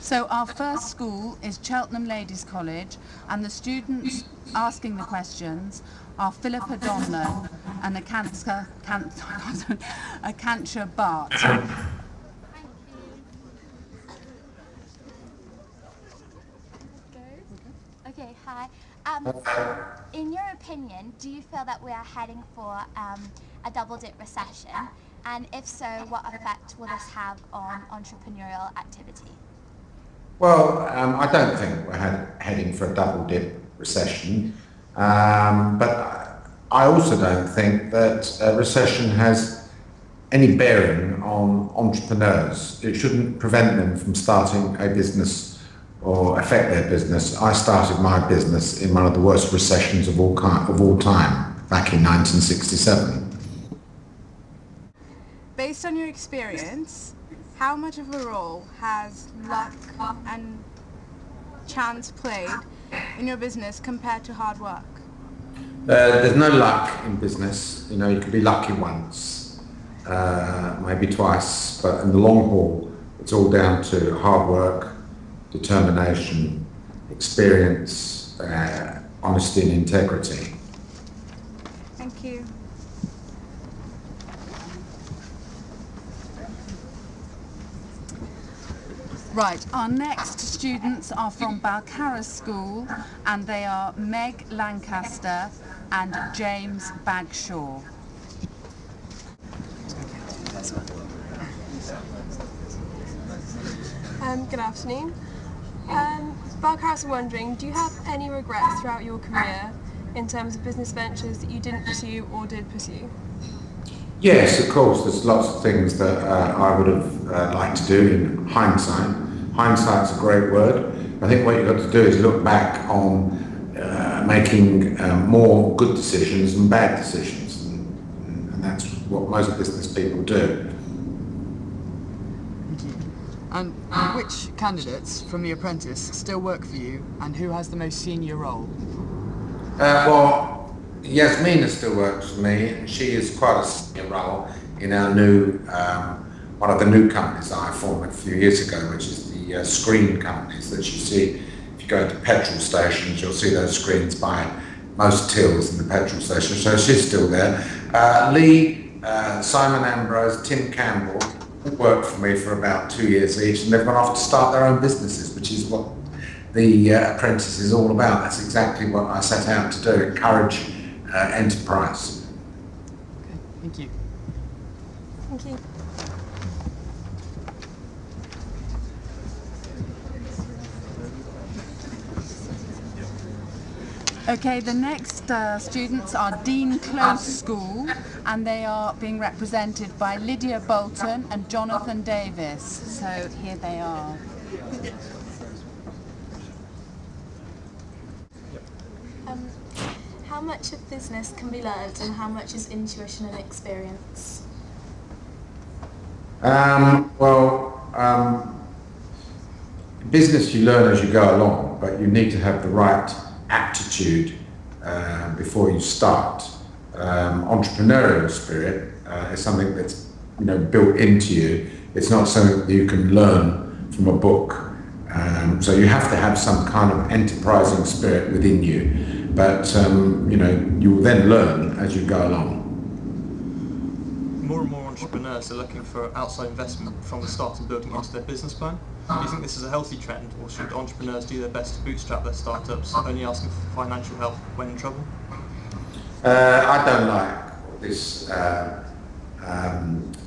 So our first school is Cheltenham Ladies College, and the students asking the questions are Philippa Donlan and Akanksha Bart. Okay, hi. In your opinion, do you feel that we are heading for a double-dip recession? And if so, what effect will this have on entrepreneurial activity? Well, I don't think we're heading for a double-dip recession, but I also don't think that a recession has any bearing on entrepreneurs. It shouldn't prevent them from starting a business or affect their business. I started my business in one of the worst recessions of all time, back in 1967. Based on your experience, how much of a role has luck and chance played in your business compared to hard work? There's no luck in business. You know, you could be lucky once, maybe twice, but in the long haul, it's all down to hard work, determination, experience, honesty and integrity. Thank you. Right, our next students are from Balcarras School, and they are Meg Lancaster and James Bagshaw. Good afternoon. Balcarras are wondering, do you have any regrets throughout your career in terms of business ventures that you didn't pursue or did pursue? Yes, of course, there's lots of things that I would have liked to do in hindsight. Hindsight's a great word. I think what you've got to do is look back on making more good decisions than bad decisions, and that's what most business people do. And which candidates from The Apprentice still work for you, and who has the most senior role? Well, Yasmina still works for me, and she is quite a senior role in our new, one of the new companies that I formed a few years ago, which is the screen companies that you see. If you go to petrol stations, you'll see those screens by most tills in the petrol station, so she's still there. Lee, Simon Ambrose, Tim Campbell worked for me for about 2 years each, and they've gone off to start their own businesses, which is what The Apprentice is all about. That's exactly what I set out to do, encourage enterprise. Okay, thank you. Thank you. Okay, the next students are Dean Close School, and they are being represented by Lydia Bolton and Jonathan Davis. So here they are. How much of business can be learned and how much is intuition and experience? Business you learn as you go along, but you need to have the right aptitude before you start. Entrepreneurial spirit is something that's built into you. It's not something that you can learn from a book. So you have to have some kind of enterprising spirit within you, but you will then learn as you go along. More and more entrepreneurs are looking for outside investment from the start of building into their business plan. Do you think this is a healthy trend, or should entrepreneurs do their best to bootstrap their startups, only asking for financial help when in trouble? I don't like this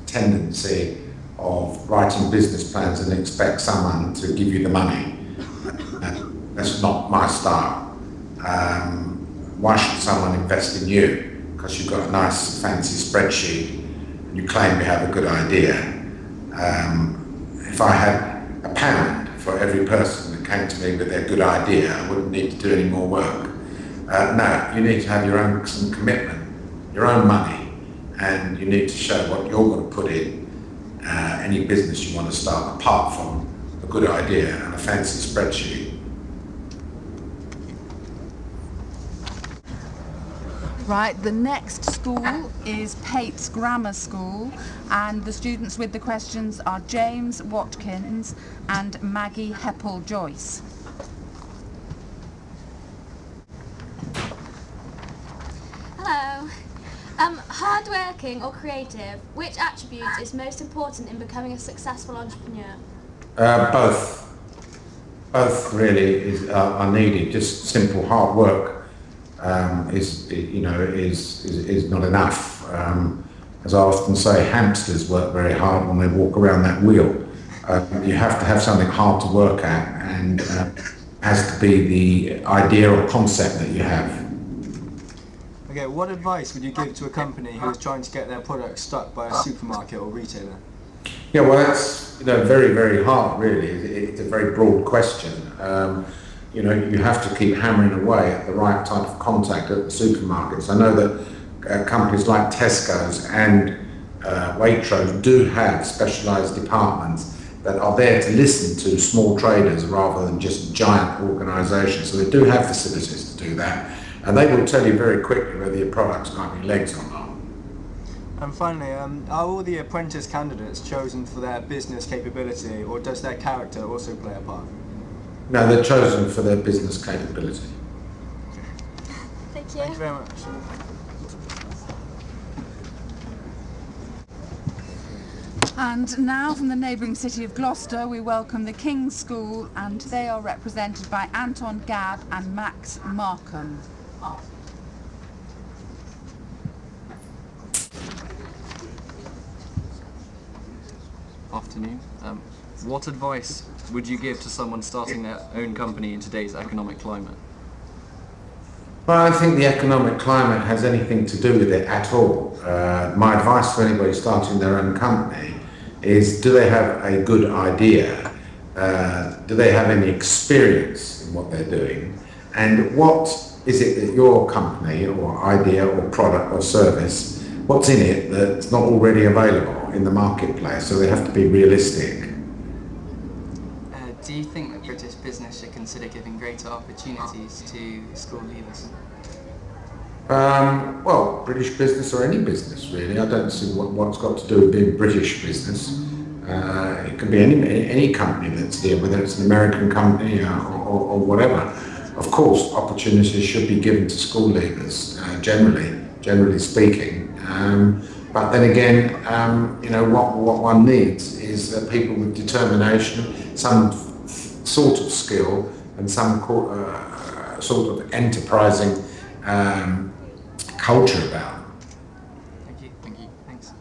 tendency of writing business plans and expect someone to give you the money. That's not my style. Why should someone invest in you? Because you've got a nice fancy spreadsheet and you claim you have a good idea. If I had £1 for every person that came to me with their good idea, I wouldn't need to do any more work. No, you need to have some commitment, your own money, and you need to show what you're going to put in any business you want to start, apart from a good idea and a fancy spreadsheet. Right, the next school is Pate's Grammar School, and the students with the questions are James Watkins and Maggie Heppel-Joyce. Hello. Hardworking or creative, which attribute is most important in becoming a successful entrepreneur? Both. Both really are needed. Just simple hard work is not enough. As I often say, hamsters work very hard when they walk around that wheel. You have to have something hard to work at, and has to be the idea or concept that you have. Okay, what advice would you give to a company who is trying to get their product stuck by a supermarket or retailer? Yeah, well, that's very, very hard, really. It's a very broad question. You have to keep hammering away at the right type of contact at the supermarkets. I know that companies like Tesco's and Waitrose do have specialised departments that are there to listen to small traders rather than just giant organisations. So they do have facilities to do that, and they will tell you very quickly whether your product's got any legs or not. And finally, are all the apprentice candidates chosen for their business capability, or does their character also play a part? No, they're chosen for their business capability. Thank you. Thank you very much. And now from the neighbouring city of Gloucester we welcome the King's School, and they are represented by Anton Gabb and Max Markham. Afternoon. What advice would you give to someone starting their own company in today's economic climate? Well, I don't think the economic climate has anything to do with it at all. My advice to anybody starting their own company is, do they have a good idea? Do they have any experience in what they're doing? And what is it that your company or idea or product or service, what's in it that's not already available in the marketplace? So they have to be realistic. Do you think that British business should consider giving greater opportunities to school leavers? Well, British business or any business really. I don't see what's got to do with being British business. It can be any company that's there, whether it's an American company or whatever. Of course, opportunities should be given to school leavers, generally speaking. But then again, what one needs is people with determination, some sort of skill, and some sort of enterprising culture about them. Thank you, thanks.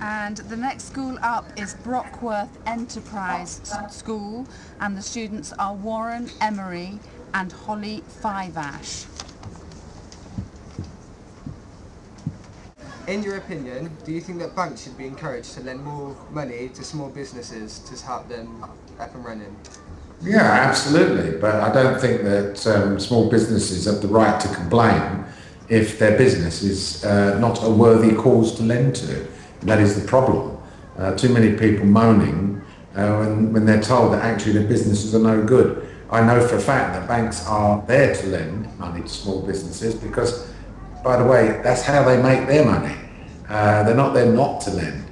And the next school up is Brockworth Enterprise School, and the students are Warren Emery and Holly Fiveash. In your opinion, do you think that banks should be encouraged to lend more money to small businesses to help them up and running? Yeah, absolutely. But I don't think that small businesses have the right to complain if their business is not a worthy cause to lend to. That is the problem. Too many people moaning when they're told that actually their businesses are no good. I know for a fact that banks are there to lend money to small businesses because, by the way, that's how they make their money. They're not there not to lend.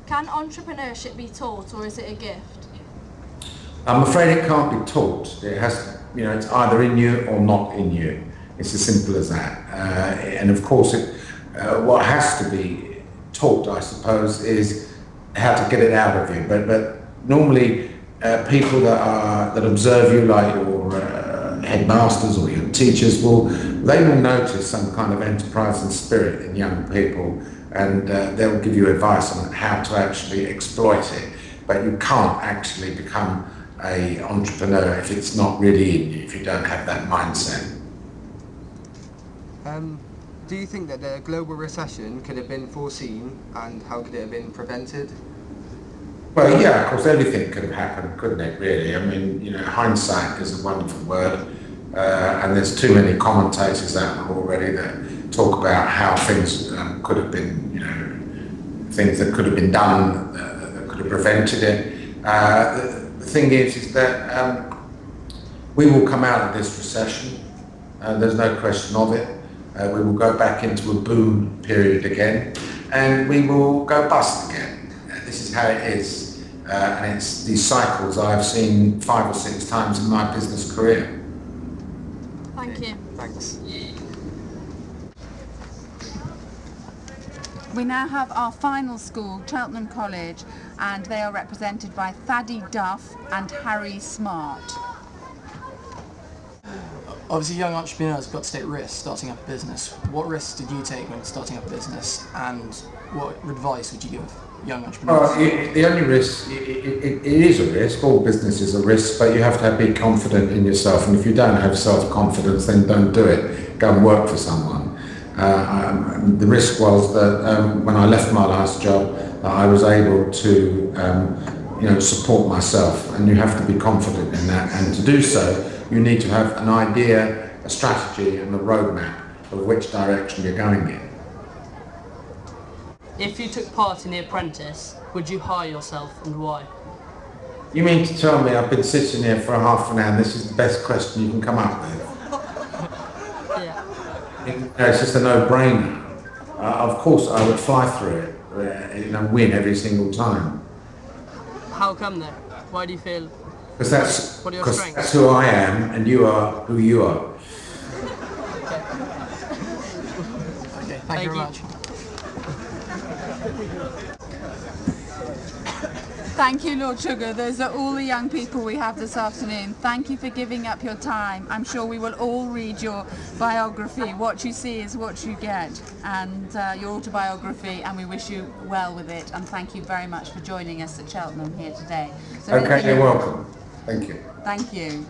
Can entrepreneurship be taught, or is it a gift? I'm afraid it can't be taught. It has, it's either in you or not in you. It's as simple as that. And of course, what has to be taught, I suppose, is how to get it out of you. But normally, people that observe you, like your headmasters or your teachers, they will notice some kind of enterprising spirit in young people, and they'll give you advice on how to actually exploit it. But you can't actually become an entrepreneur if it's not really in you, if you don't have that mindset. Do you think that the global recession could have been foreseen, and how could it have been prevented? Well, yeah, of course, everything could have happened, couldn't it, really? I mean, hindsight is a wonderful word, and there's too many commentators out there already that talk about how things could have been, things that could have been done that could have prevented it. the thing is that we will come out of this recession. There's no question of it. We will go back into a boom period again, and we will go bust again. This is how it is, and it's these cycles I've seen 5 or 6 times in my business career. Thank you. Thanks. We now have our final school, Cheltenham College, and they are represented by Thaddy Duff and Harry Smart. Obviously, young entrepreneurs have got to take risks starting up a business. What risks did you take when starting up a business, and what advice would you give young entrepreneurs? Well, the only risk, it is a risk, all business is a risk, but you have to be confident in yourself, and if you don't have self-confidence, then don't do it. Go and work for someone. The risk was that when I left my last job, I was able to support myself, and you have to be confident in that, and to do so, you need to have an idea, a strategy and a roadmap of which direction you're going in. If you took part in The Apprentice, would you hire yourself and why? You mean to tell me I've been sitting here for half an hour and this is the best question you can come up with? Yeah. It's just a no-brainer. Of course I would fly through it, win every single time. How come then? Why do you feel... Because that's strengths? who I am, and you are who you are. Okay, thank you very much. Thank you, Lord Sugar. Those are all the young people we have this afternoon. Thank you for giving up your time. I'm sure we will all read your biography. What you see is what you get, and your autobiography, and we wish you well with it. And thank you very much for joining us at Cheltenham here today. So okay, you're welcome. Thank you. Thank you.